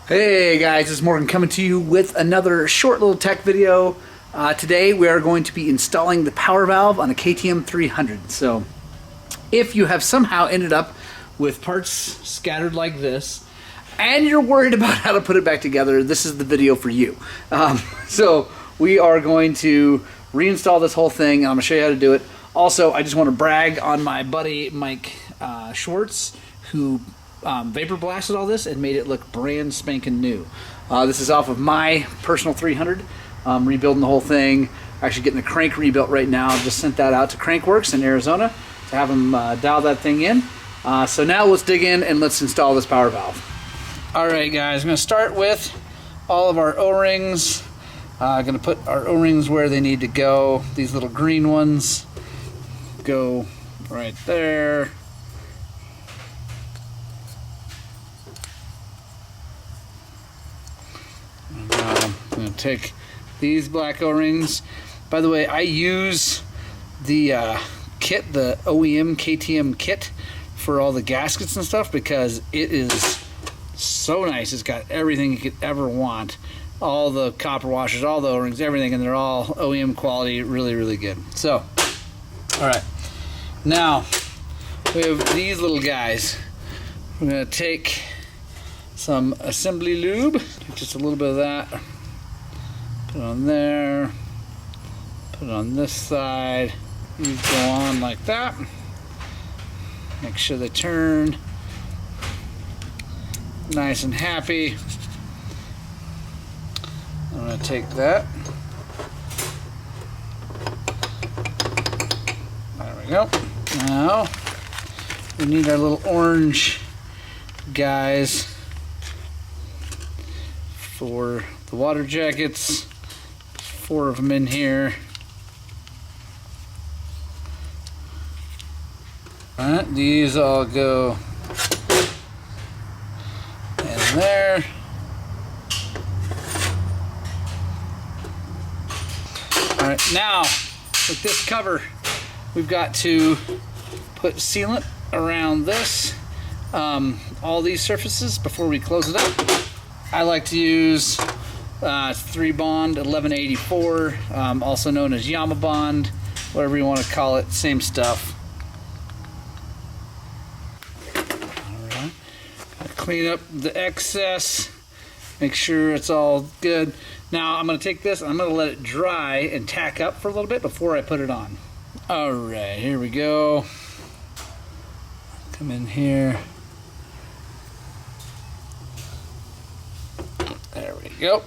Hey guys, it's Morgan coming to you with another short little tech video. Today we are going to be installing the power valve on a KTM 300. So if you have somehow ended up with parts scattered like this and you're worried about how to put it back together, this is the video for you. So we are going to reinstall this whole thing and I'm going to show you how to do it. Also, I just want to brag on my buddy Mike Schwartz, who vapor blasted all this and made it look brand spanking new. This is off of my personal 300. Rebuilding the whole thing. Actually getting the crank rebuilt right now. Just sent that out to Crankworks in Arizona to have them dial that thing in. So now let's dig in and let's install this power valve. Alright guys, I'm going to start with all of our O-rings. I'm going to put our O-rings where they need to go. These little green ones go right there. I'm going to take these black O-rings. By the way, I use the kit, the OEM KTM kit for all the gaskets and stuff because it is so nice. It's got everything you could ever want. All the copper washers, all the O-rings, everything, and they're all OEM quality, really, really good. So, alright. Now, we have these little guys. We're going to take some assembly lube, just a little bit of that, put it on there, put it on this side. These go on like that. Make sure they turn nice and happy. I'm going to take that. There we go. Now we need our little orange guys for the water jackets. 4 of them in here. Alright, these all go in there. Alright, now with this cover, we've got to put sealant around this, all these surfaces before we close it up. I like to use 3-bond 1184, also known as Yama Bond, whatever you want to call it, same stuff. Alright, clean up the excess, make sure it's all good. Now I'm going to take this and I'm going to let it dry and tack up for a little bit before I put it on. Alright, here we go. Come in here. There we go.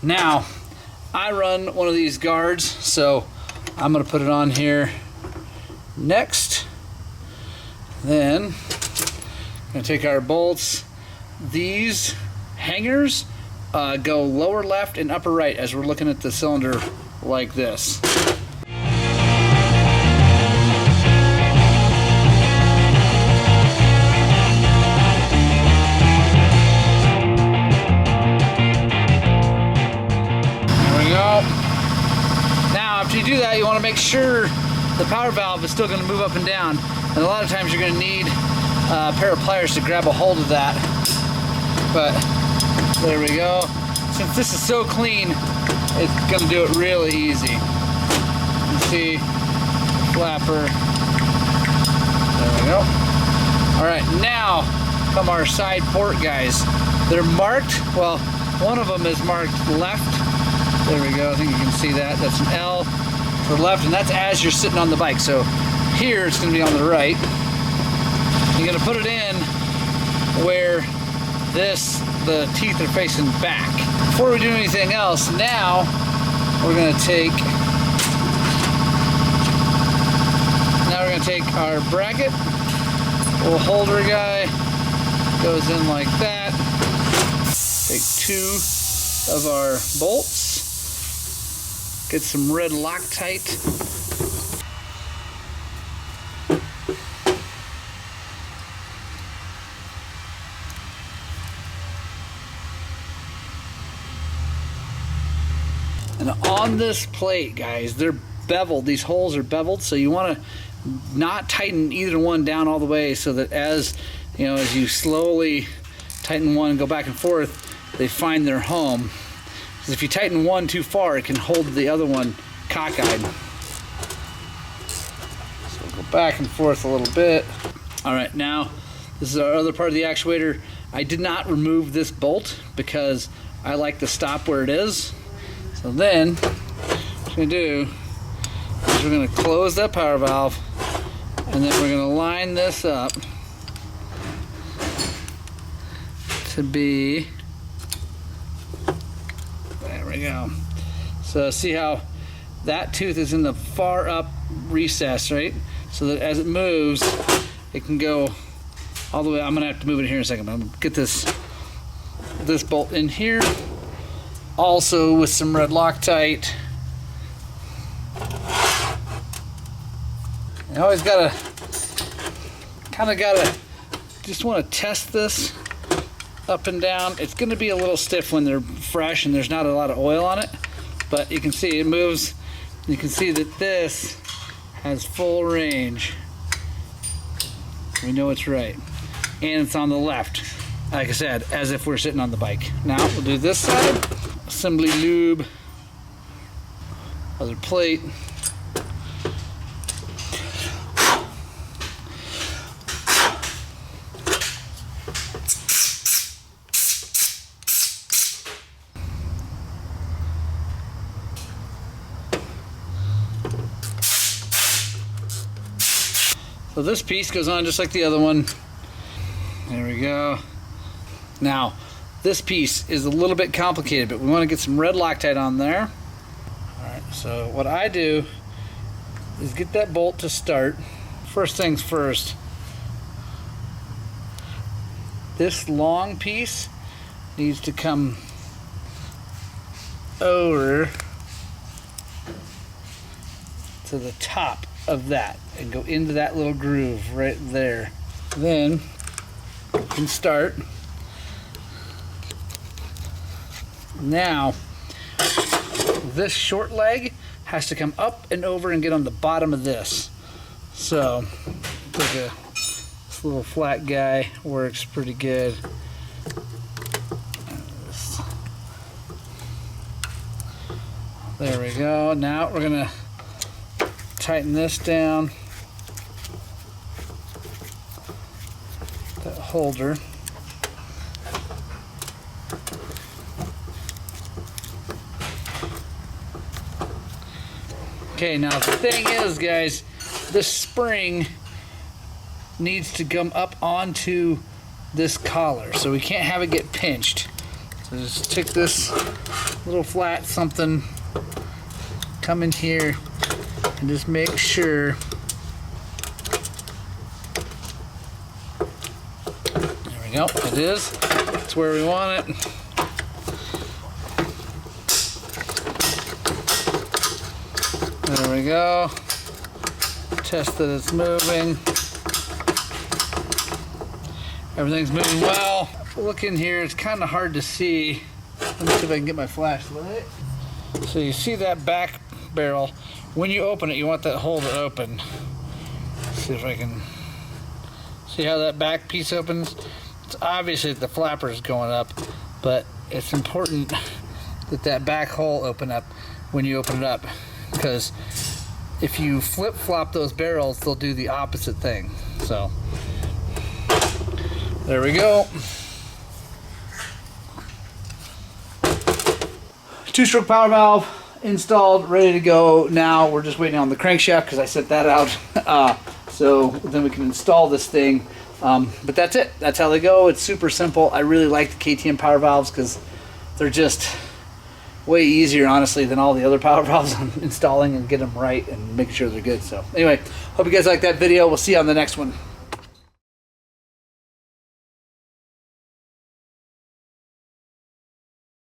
Now, I run one of these guards, so I'm going to put it on here next. Then, I'm going to take our bolts. These hangers go lower left and upper right as we're looking at the cylinder like this. After you do that, you want to make sure the power valve is still going to move up and down, and a lot of times you're going to need a pair of pliers to grab a hold of that. But there we go. Since this is so clean, it's going to do it really easy. You see, flapper. There we go. Alright, now come our side port guys. They're marked, well, one of them is marked left. There we go, I think you can see that. That's an L for left, and that's as you're sitting on the bike. So here it's going to be on the right. You're going to put it in where the teeth are facing back. Before we do anything else, now we're going to take our bracket, little holder guy, goes in like that. Take 2 of our bolts. Get some red Loctite. And on this plate, guys, they're beveled. These holes are beveled, so you want to not tighten either one down all the way so that as you slowly tighten one and go back and forth, they find their home. Because if you tighten one too far, it can hold the other one cockeyed. So we'll go back and forth a little bit. All right, now this is our other part of the actuator. I did not remove this bolt because I like the stop where it is. So then what we're gonna do is we're gonna close that power valve, and then we're gonna line this up to be, there we go. So see how that tooth is in the far up recess, right? So that as it moves, it can go all the way. I'm gonna have to move it here in a second, but I'm gonna get this bolt in here. Also with some red Loctite. You always just wanna test this up and down. It's gonna be a little stiff when they're fresh and there's not a lot of oil on it, but you can see it moves. You can see that this has full range. We know it's right. And it's on the left, like I said, as if we're sitting on the bike. Now we'll do this side. Assembly lube, other plate. So this piece goes on just like the other one. There we go. Now, this piece is a little bit complicated, but we want to get some red Loctite on there. All right, so what I do is get that bolt to start. First things first, this long piece needs to come over to the top of that and go into that little groove right there. Then you can start. Now this short leg has to come up and over and get on the bottom of this. So this little flat guy works pretty good. There we go. Now we're gonna tighten this down, that holder. Okay, now the thing is, guys, this spring needs to come up onto this collar, so we can't have it get pinched. So just take this little flat something, come in here, and just make sure. There we go, it is. That's where we want it. There we go. Test that it's moving. Everything's moving well. Look in here, it's kind of hard to see. Let me see if I can get my flashlight. So you see that back barrel. When you open it, you want that hole to open. Let's see if I can see how that back piece opens. It's obviously the flapper is going up, but it's important that that back hole open up when you open it up, because if you flip-flop those barrels, they'll do the opposite thing. So there we go. Two-stroke power valve installed, ready to go. Now we're just waiting on the crankshaft because I set that out. So then we can install this thing. But that's it. That's how they go. It's super simple. I really like the KTM power valves because they're just way easier, honestly, than all the other power valves I'm installing, and get them right and make sure they're good. So anyway, hope you guys like that video. We'll see you on the next one.